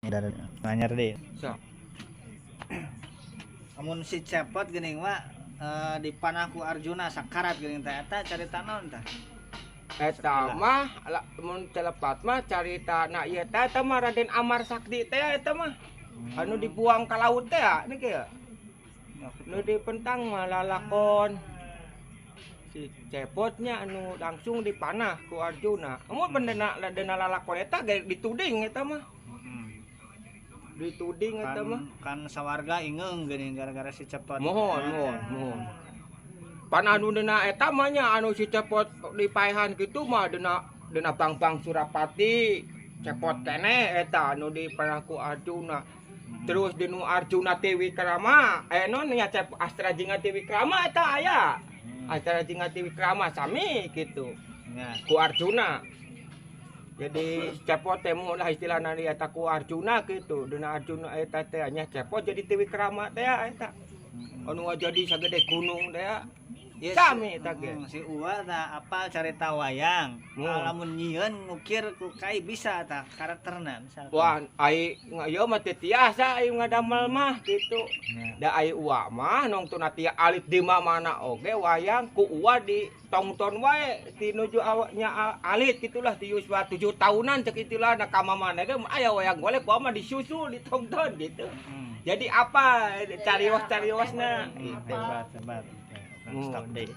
Dari anyar deh. So. Amun si cepot geuning mah dipanah ku Arjuna sakarat geuning teh eta carita naon tah? Eta mah mun telepat mah caritana ieu teh eta mah Raden Amar Sakti teh eta mah. Anu dibuang ka laut teh ya, ini kieu. Nu dipentang mah lalakon si cepotnya anu langsung dipanah ku Arjuna. Mun benerna lalakon eta ge dituding eta mah. Dituding eta mah. Kan sawarga ingeung geuning gara-gara si cepot. Mohon. Panah anu deuna eta mah nya anu si cepot dipaehan kitu mah deuna Bang Surapati. Cepot keneh eta anu dipanah ku Arjuna. Terus dinu Arjuna Triwikrama, non nya Astra Jinga Triwikrama eta aya. Astra Jinga Triwikrama sami gitu. Ya. Ku Arjuna. Jadi cepot teh lah istilahna eta ku Arjuna gitu. Dina Arjuna eta teh nya cepot jadi Triwikrama teh eta. Anu jadi sagede gunung teh. Yes, Sami eta ge. Si Uwa tah apal carita wayang. Hmm. Lamun nyieun ngukir ku kai bisa tah karakterna misalkan. Wah, ai ieu mah teh tiasa ai ngadamel mah gitu. Da ai Uwa mah nongtonna tia alit di mana oge wayang ku Uwa di tongton wae tinuju awaknya alit gitulah ti yuswa 7 tahunan cek itulah na ka mamana ge aya wayang golek Uwa mah disusul ditonton gitu. Jadi apa carios-cariosna gitu. Hebat. Stop deh.